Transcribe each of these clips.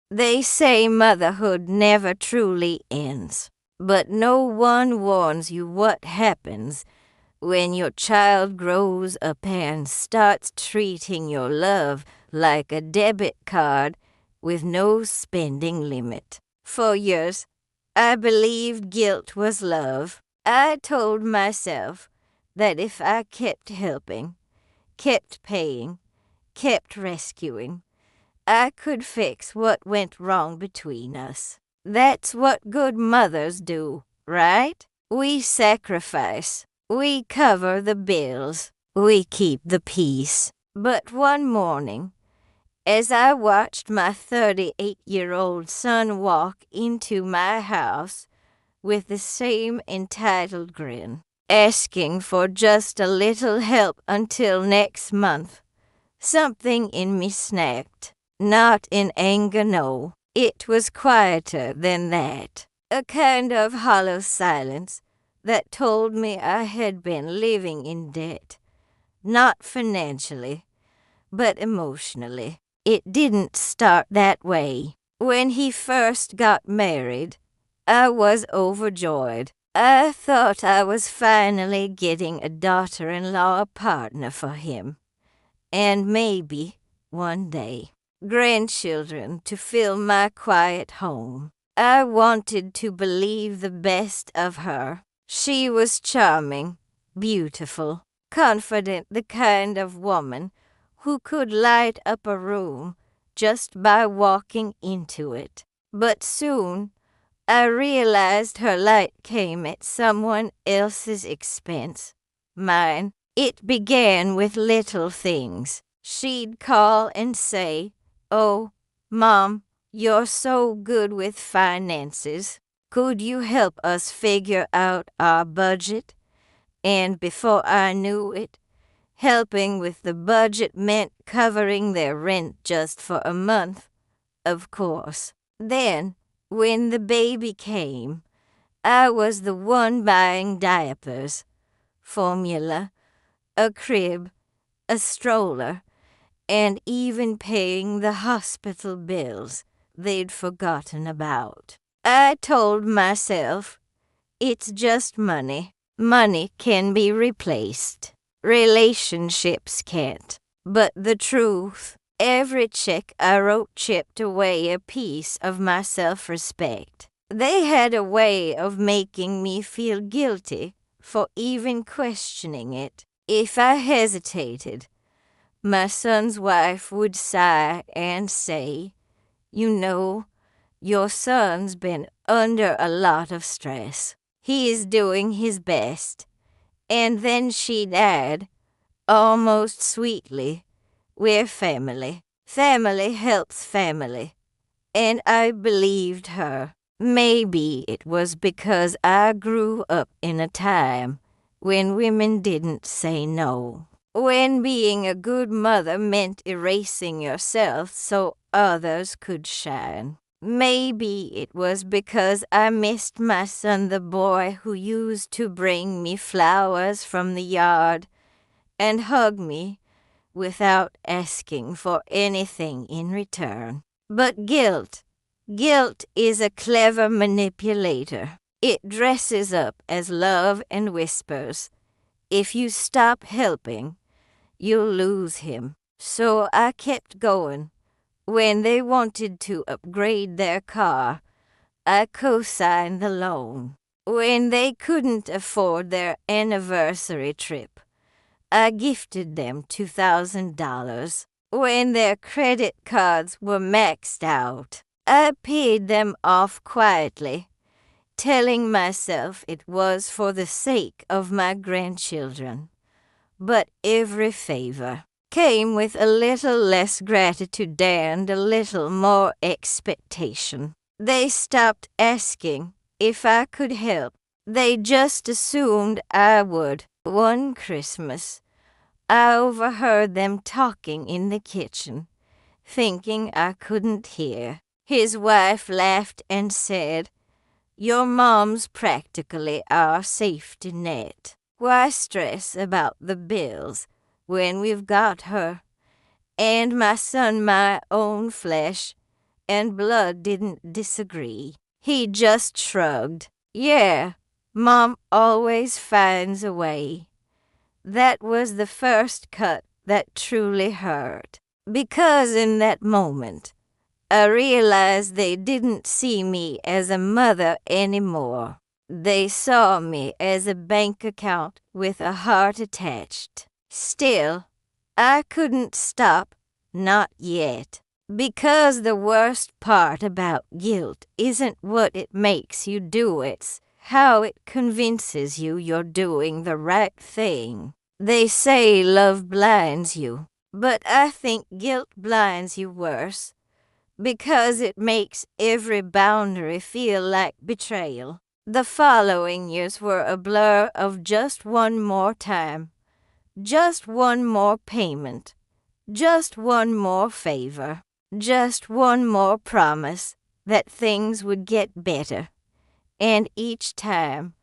They say motherhood never truly ends, but no one warns you what happens when your child grows up and starts treating your love like a debit card with no spending limit. For years, I believed guilt was love. I told myself that if I kept helping, kept paying, kept rescuing, I could fix what went wrong between us. That's what good mothers do, right? We sacrifice. We cover the bills. We keep the peace. But one morning, as I watched my 38-year-old son walk into my house with the same entitled grin, asking for just a little help until next month, something in me snapped. Not in anger, no. It was quieter than that. A kind of hollow silence that told me I had been living in debt. Not financially, but emotionally. It didn't start that way. When he first got married, I was overjoyed. I thought I was finally getting a daughter-in-law partner for him. And maybe, one day, grandchildren to fill my quiet home. I wanted to believe the best of her. She was charming, beautiful, confident, the kind of woman who could light up a room just by walking into it. But soon, I realized her light came at someone else's expense. Mine. It began with little things. She'd call and say, "Oh, Mom, you're so good with finances. Could you help us figure out our budget?" And before I knew it, helping with the budget meant covering their rent just for a month, of course. Then, when the baby came, I was the one buying diapers, formula, a crib, a stroller, and even paying the hospital bills they'd forgotten about. I told myself, it's just money. Money can be replaced. Relationships can't. But the truth, every check I wrote chipped away a piece of my self-respect. They had a way of making me feel guilty for even questioning it. If I hesitated, my son's wife would sigh and say, "You know, your son's been under a lot of stress. He is doing his best." And then she'd add, almost sweetly, "We're family. Family helps family." And I believed her. Maybe it was because I grew up in a time when women didn't say no. When being a good mother meant erasing yourself so others could shine. Maybe it was because I missed my son, the boy who used to bring me flowers from the yard and hug me without asking for anything in return. But guilt is a clever manipulator. It dresses up as love and whispers, "If you stop helping, you'll lose him." So I kept going. When they wanted to upgrade their car, I co-signed the loan. When they couldn't afford their anniversary trip, I gifted them $2,000. When their credit cards were maxed out, I paid them off quietly, telling myself it was for the sake of my grandchildren. But every favor came with a little less gratitude and a little more expectation. They stopped asking if I could help. They just assumed I would. One Christmas, I overheard them talking in the kitchen, thinking I couldn't hear. His wife laughed and said, "Your mom's practically our safety net. Why stress about the bills when we've got her? And my son, my own flesh, and Blood didn't disagree. He just shrugged. Yeah, Mom always finds a way. That was the first cut that truly hurt. Because in that moment, I realized they didn't see me as a mother anymore. They saw me as a bank account with a heart attached. Still, I couldn't stop, not yet. Because the worst part about guilt isn't what it makes you do, it's how it convinces you you're doing the right thing. They say love blinds you, but I think guilt blinds you worse because it makes every boundary feel like betrayal. The following years were a blur of just one more time, just one more payment, just one more favor, just one more promise that things would get better. And each time,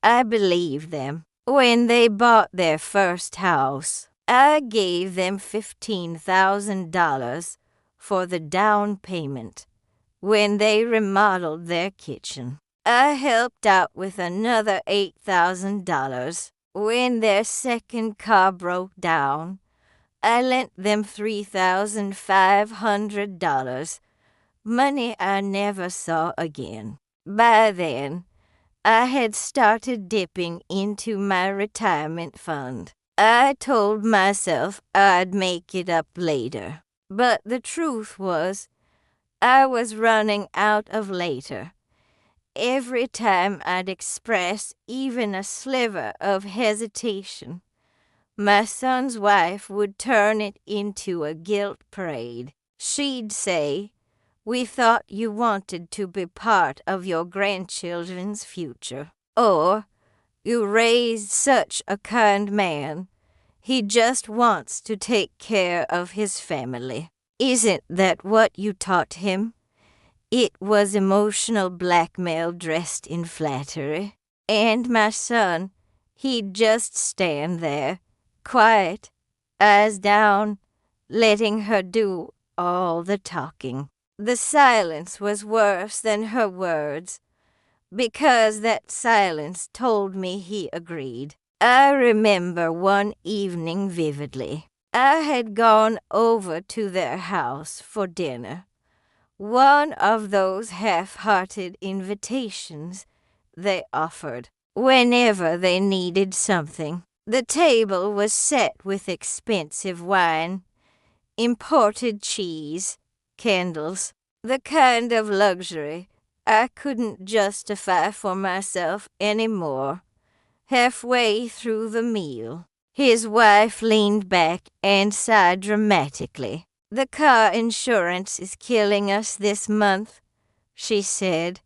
I believed them. When they bought their first house, I gave them $15,000 for the down payment. When they remodeled their kitchen, I helped out with another $8,000. When their second car broke down, I lent them $3,500, money I never saw again. By then, I had started dipping into my retirement fund. I told myself I'd make it up later. But the truth was, I was running out of later. Every time I'd express even a sliver of hesitation, my son's wife would turn it into a guilt parade. She'd say, "We thought you wanted to be part of your grandchildren's future." Or, "You raised such a kind man. He just wants to take care of his family." Isn't that what you taught him? It was emotional blackmail dressed in flattery. And my son, he'd just stand there, quiet, eyes down, letting her do all the talking. The silence was worse than her words, because that silence told me he agreed. I remember one evening vividly. I had gone over to their house for dinner, one of those half-hearted invitations they offered whenever they needed something. The table was set with expensive wine, imported cheese, candles, the kind of luxury I couldn't justify for myself anymore. Halfway through the meal, his wife leaned back and sighed dramatically. "The car insurance is killing us this month," she said.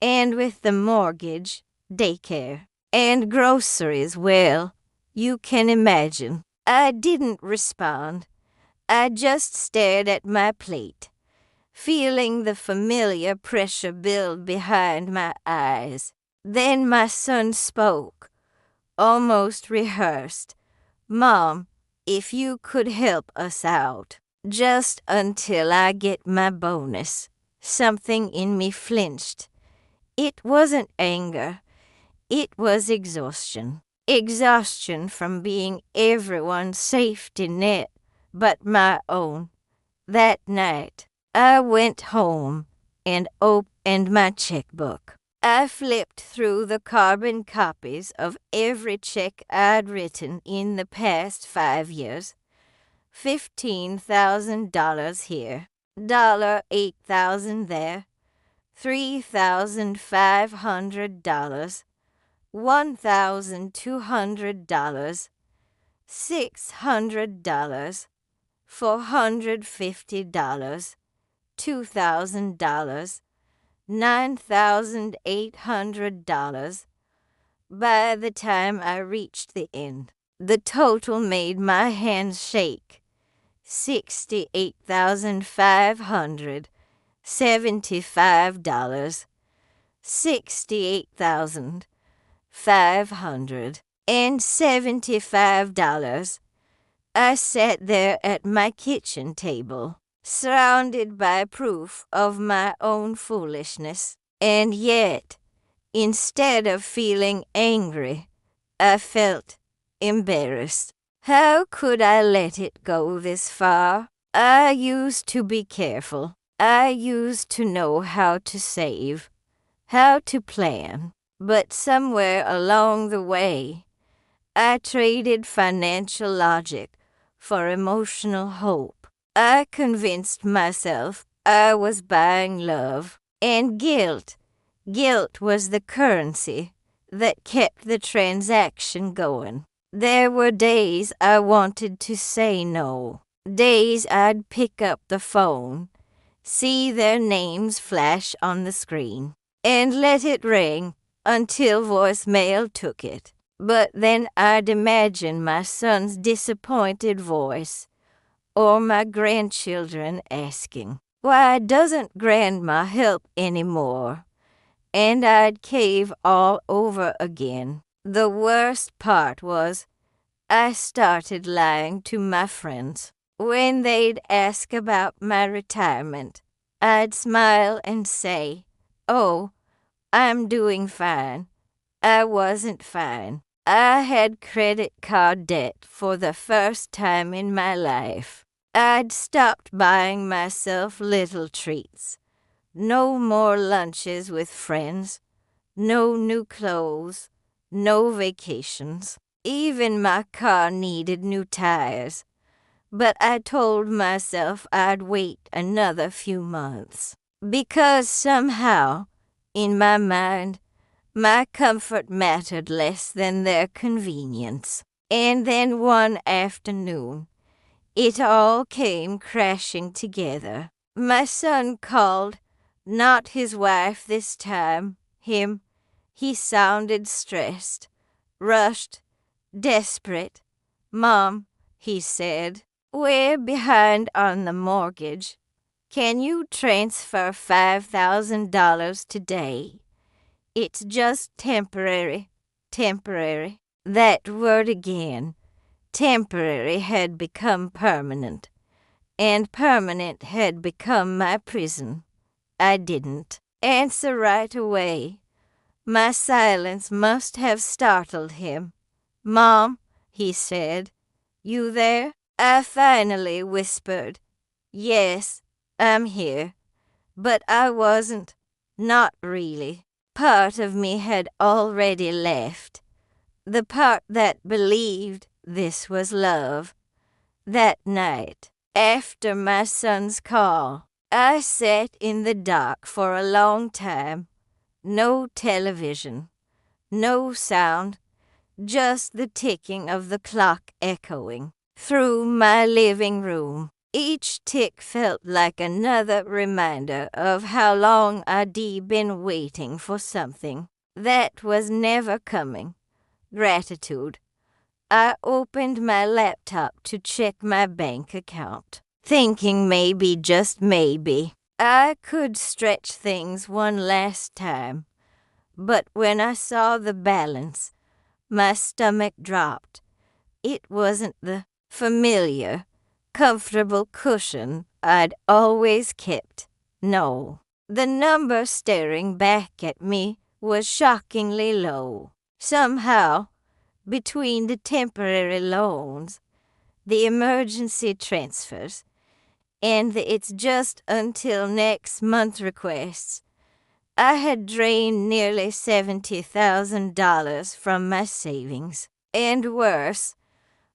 "And with the mortgage, daycare, and groceries, well, you can imagine." I didn't respond. I just stared at my plate, feeling the familiar pressure build behind my eyes. Then my son spoke, almost rehearsed. "Mom, if you could help us out, just until I get my bonus." Something in me flinched. It wasn't anger. It was exhaustion. Exhaustion from being everyone's safety net but my own. That night, I went home and opened my checkbook. I flipped through the carbon copies of every check I'd written in the past 5 years. $15,000 here, $8,000 there, $3,500, $1,200, $600, $450, $2,000, $9,800. By the time I reached the end, the total made my hands shake. $68,575, $68,575. I sat there at my kitchen table, surrounded by proof of my own foolishness. And yet, instead of feeling angry, I felt embarrassed. How could I let it go this far? I used to be careful. I used to know how to save, how to plan. But somewhere along the way, I traded financial logic for emotional hope. I convinced myself I was buying love, and guilt. Guilt was the currency that kept the transaction going. There were days I wanted to say no, days I'd pick up the phone, see their names flash on the screen, and let it ring until voicemail took it. But then I'd imagine my son's disappointed voice, or my grandchildren asking, "Why doesn't Grandma help anymore?" And I'd cave all over again. The worst part was I started lying to my friends. When they'd ask about my retirement, I'd smile and say, "Oh, I'm doing fine." I wasn't fine. I had credit card debt for the first time in my life. I'd stopped buying myself little treats. No more lunches with friends. No new clothes. No vacations. Even my car needed new tires. But I told myself I'd wait another few months. Because somehow, in my mind, my comfort mattered less than their convenience. And then one afternoon, it all came crashing together. My son called, not his wife this time, him. He sounded stressed, rushed, desperate. "Mom," he said, "we're behind on the mortgage. Can you transfer $5,000 today? It's just temporary." That word again. Temporary had become permanent, and permanent had become my prison. I didn't answer right away. My silence must have startled him. "Mom," he said, "you there?" I finally whispered, "Yes, I'm here." But I wasn't. Not really. Part of me had already left. The part that believed this was love. That night, after my son's call, I sat in the dark for a long time. No television, no sound, just the ticking of the clock echoing through my living room. Each tick felt like another reminder of how long I'd been waiting for something that was never coming. Gratitude. I opened my laptop to check my bank account, thinking maybe, just maybe, I could stretch things one last time. But when I saw the balance, my stomach dropped. It wasn't the familiar, comfortable cushion I'd always kept. No, the number staring back at me was shockingly low. Somehow, between the temporary loans, the emergency transfers, and the "it's just until next month" requests, I had drained nearly $70,000 from my savings. And worse,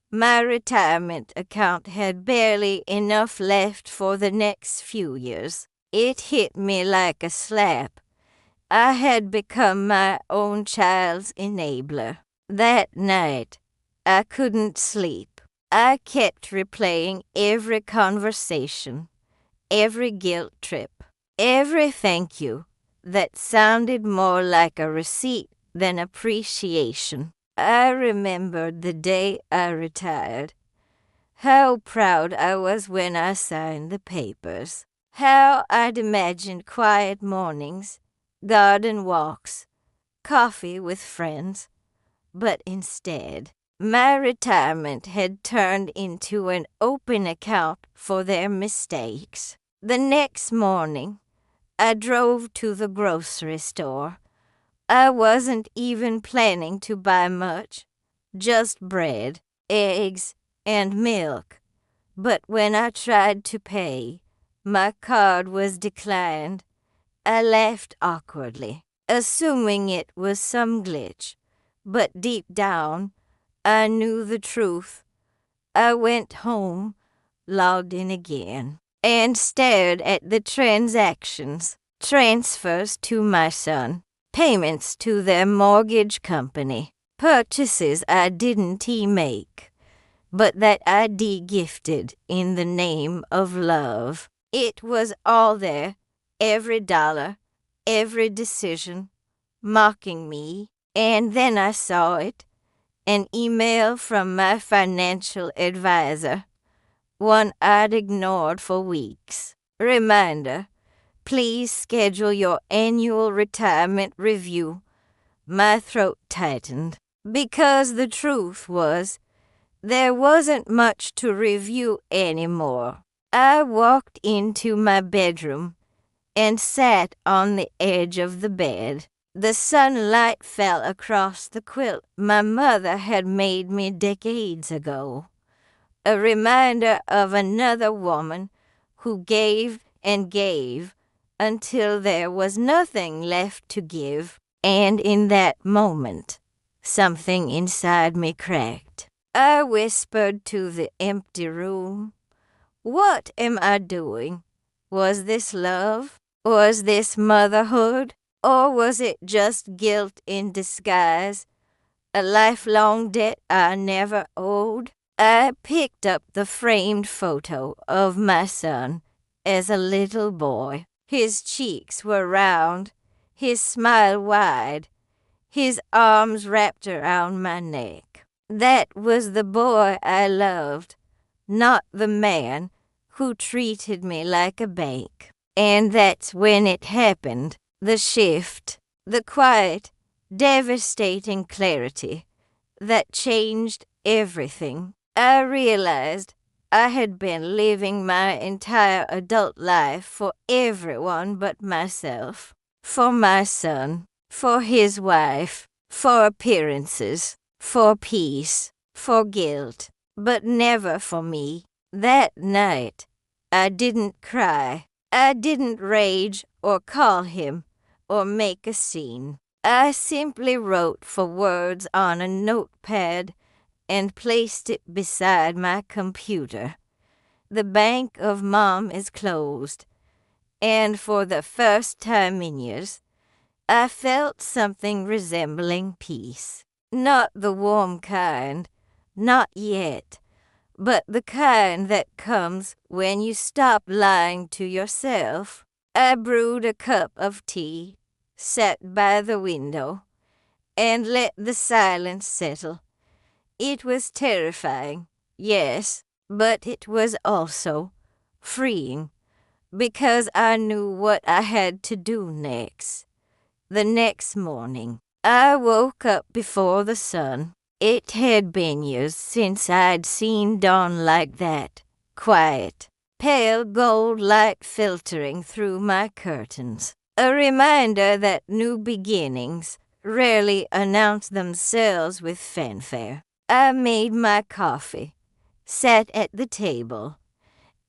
my retirement account had barely enough left for the next few years. It hit me like a slap. I had become my own child's enabler. That night, I couldn't sleep. I kept replaying every conversation, every guilt trip, every thank you that sounded more like a receipt than appreciation. I remembered the day I retired. How proud I was when I signed the papers. How I'd imagined quiet mornings, garden walks, coffee with friends. But instead, My retirement had turned into an open account for their mistakes. The next morning, I drove to the grocery store. I wasn't even planning to buy much, just bread, eggs, and milk. But when I tried to pay, my card was declined. I laughed awkwardly, assuming it was some glitch. But deep down, I knew the truth. I went home, logged in again, and stared at the transactions, transfers to my son, payments to their mortgage company, purchases I didn't make, but that I de-gifted in the name of love. It was all there, every dollar, every decision, mocking me. And then I saw it, an email from my financial advisor, one I'd ignored for weeks. Reminder, please schedule your annual retirement review. My throat tightened, because the truth was, there wasn't much to review anymore. I walked into my bedroom and sat on the edge of the bed. The sunlight fell across the quilt my mother had made me decades ago, a reminder of another woman who gave and gave until there was nothing left to give. And in that moment, something inside me cracked. I whispered to the empty room, "What am I doing? Was this love? Was this motherhood? Or was it just guilt in disguise, a lifelong debt I never owed?" I picked up the framed photo of my son as a little boy. His cheeks were round, his smile wide, his arms wrapped around my neck. That was the boy I loved, not the man who treated me like a bank. And that's when it happened, the shift, the quiet, devastating clarity that changed everything. I realized I had been living my entire adult life for everyone but myself, for my son, for his wife, for appearances, for peace, for guilt, but never for me. That night, I didn't cry. I didn't rage or call him or make a scene. I simply wrote for words on a notepad and placed it beside my computer. The bank of Mom is closed, and for the first time in years, I felt something resembling peace. Not the warm kind, not yet, but the kind that comes when you stop lying to yourself. I brewed a cup of tea, sat by the window, and let the silence settle. It was terrifying, yes, but it was also freeing, because I knew what I had to do next. The next morning, I woke up before the sun. It had been years since I'd seen dawn like that, quiet, pale gold light filtering through my curtains. A reminder that new beginnings rarely announce themselves with fanfare. I made my coffee, sat at the table,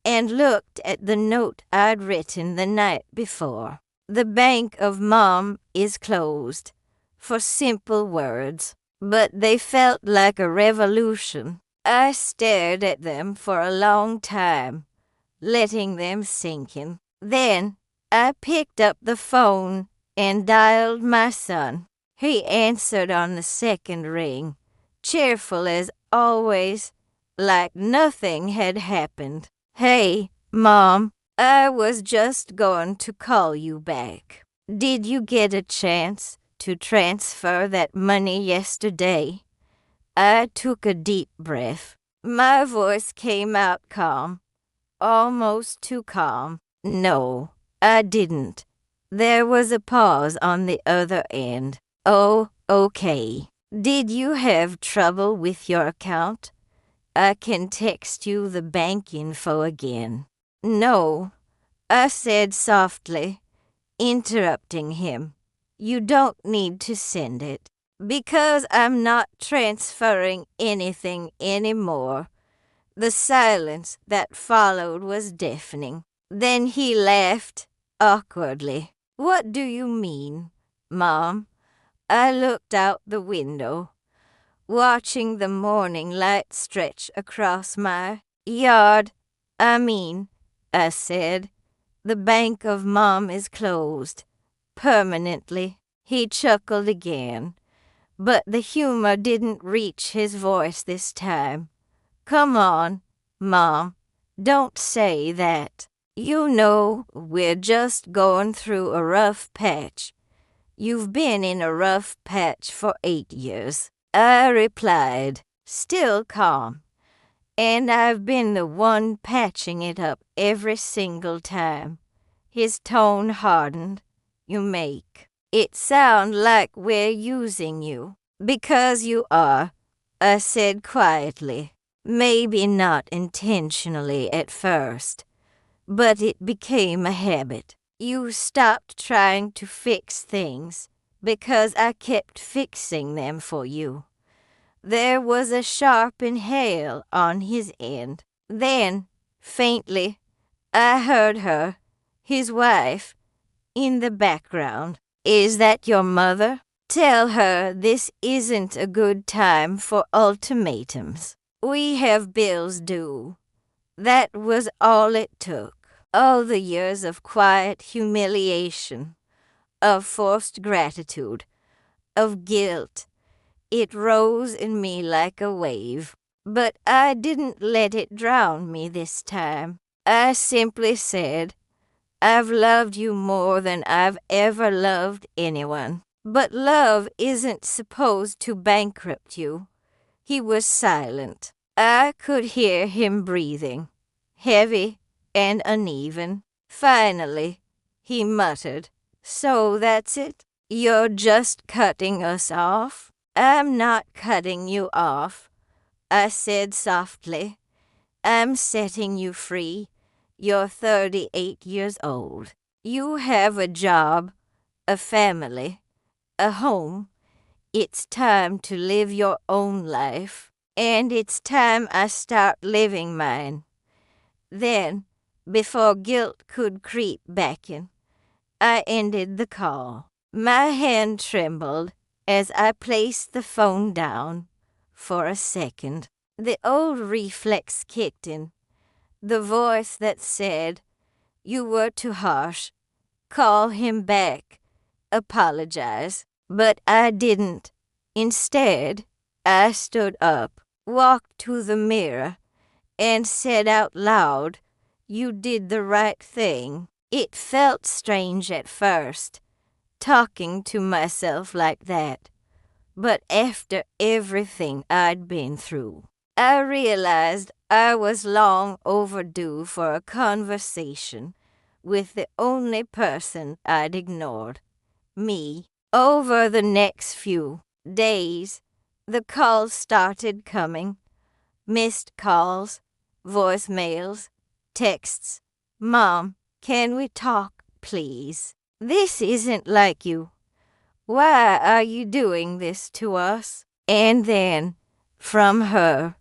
and looked at the note I'd written the night before. The bank of Mom is closed, for simple words, but they felt like a revolution. I stared at them for a long time, letting them sink in. Then I picked up the phone and dialed my son. He answered on the second ring, cheerful as always, like nothing had happened. "Hey, Mom, I was just going to call you back. Did you get a chance to transfer that money yesterday?" I took a deep breath. My voice came out calm, almost too calm. "No, I didn't." There was a pause on the other end. "Oh, okay. Did you have trouble with your account? I can text you the bank info again. No, I said softly, interrupting him. You don't need to send it. Because I'm not transferring anything anymore. The silence that followed was deafening. Then he laughed awkwardly. What do you mean, Mom? I looked out the window, watching the morning light stretch across my yard. I said, the bank of Mom is closed. Permanently. He chuckled again, but the humor didn't reach his voice this time. Come on, Mom, don't say that. You know, we're just going through a rough patch. You've been in a rough patch for 8 years. I replied, still calm. And I've been the one patching it up every single time. His tone hardened. You make it sound like we're using you. Because you are, I said quietly. Maybe not intentionally at first, but it became a habit. You stopped trying to fix things because I kept fixing them for you. There was a sharp inhale on his end. Then, faintly, I heard her, his wife, in the background. Is that your mother? Tell her this isn't a good time for ultimatums. We have bills due. That was all it took. All the years of quiet humiliation, of forced gratitude, of guilt. It rose in me like a wave. But I didn't let it drown me this time. I simply said, I've loved you more than I've ever loved anyone. But love isn't supposed to bankrupt you. He was silent. I could hear him breathing, heavy and uneven. Finally, he muttered, So that's it? You're just cutting us off? I'm not cutting you off, I said softly. I'm setting you free. You're 38 years old. You have a job, a family, a home. It's time to live your own life, and it's time I start living mine. Then, before guilt could creep back in, I ended the call. My hand trembled as I placed the phone down. For a second, the old reflex kicked in, the voice that said, You were too harsh. Call him back. Apologize. But I didn't. Instead, I stood up, walked to the mirror, and said out loud, You did the right thing. It felt strange at first, talking to myself like that. But after everything I'd been through, I realized I was long overdue for a conversation with the only person I'd ignored, me. Over the next few days, the calls started coming. Missed calls, voicemails, texts. Mom, can we talk, please? This isn't like you. Why are you doing this to us? And then, from her,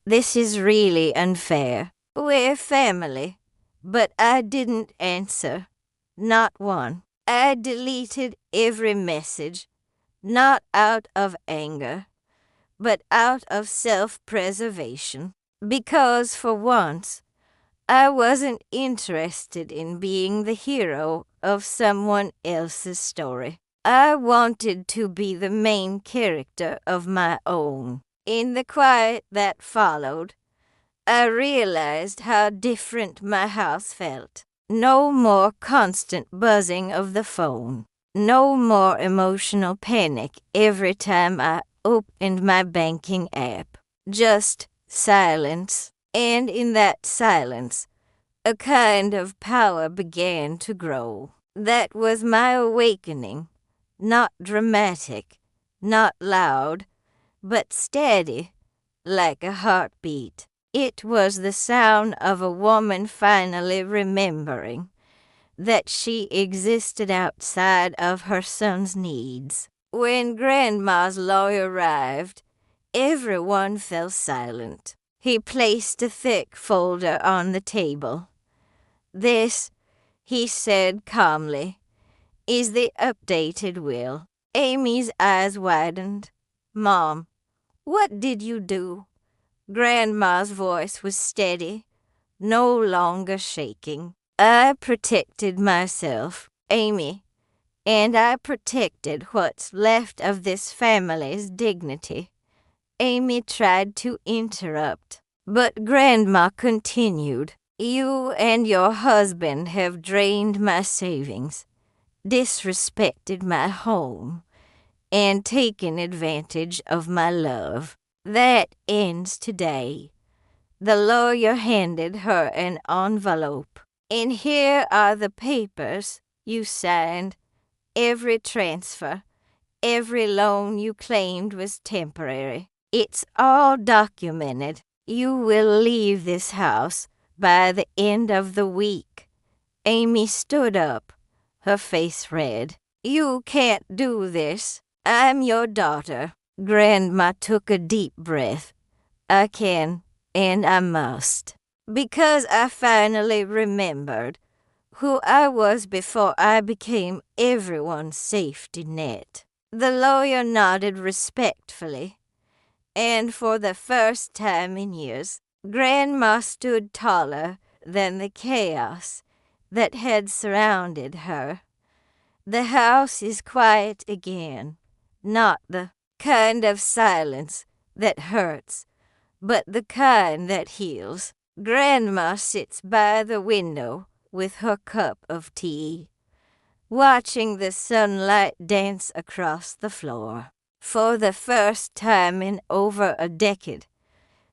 this is really unfair. We're family. But I didn't answer. Not one. I deleted every message, not out of anger, but out of self-preservation. Because for once, I wasn't interested in being the hero of someone else's story. I wanted to be the main character of my own. In the quiet that followed, I realized how different my house felt. No more constant buzzing of the phone. No more emotional panic every time I opened my banking app. Just silence. And in that silence, a kind of power began to grow. That was my awakening. Not dramatic, not loud, but steady, like a heartbeat. It was the sound of a woman finally remembering that she existed outside of her son's needs. When Grandma's lawyer arrived, everyone fell silent. He placed a thick folder on the table. "This," he said calmly, "is the updated will." Amy's eyes widened. "Mom, what did you do?" Grandma's voice was steady, no longer shaking. "I protected myself, Amy, and I protected what's left of this family's dignity." Amy tried to interrupt, but Grandma continued. "You and your husband have drained my savings, disrespected my home, and taken advantage of my love. That ends today." The lawyer handed her an envelope. "And here are the papers you signed. Every transfer, every loan you claimed was temporary. It's all documented. You will leave this house by the end of the week." Amy stood up, her face red. "You can't do this. I'm your daughter." Grandma took a deep breath. "I can, and I must. Because I finally remembered who I was before I became everyone's safety net." The lawyer nodded respectfully, and for the first time in years, Grandma stood taller than the chaos that had surrounded her. The house is quiet again, not the kind of silence that hurts, but the kind that heals. Grandma sits by the window with her cup of tea, watching the sunlight dance across the floor. For the first time in over a decade,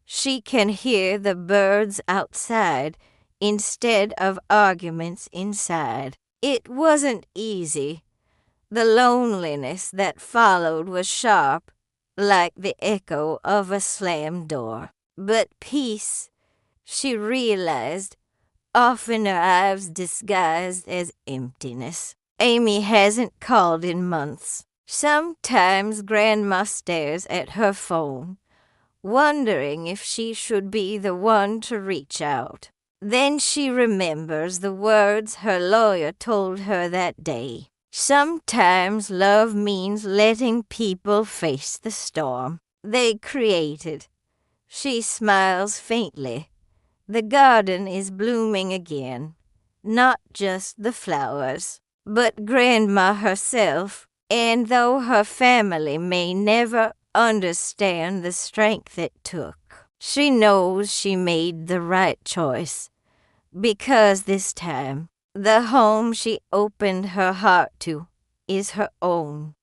she can hear the birds outside instead of arguments inside. It wasn't easy. The loneliness that followed was sharp, like the echo of a slammed door. But peace, she realized, often arrives disguised as emptiness. Amy hasn't called in months. Sometimes Grandma stares at her phone, wondering if she should be the one to reach out. Then she remembers the words her lawyer told her that day. Sometimes love means letting people face the storm they created. She smiles faintly. The garden is blooming again, not just the flowers, but Grandma herself. And though her family may never understand the strength it took, she knows she made the right choice. Because this time, the home she opened her heart to is her own.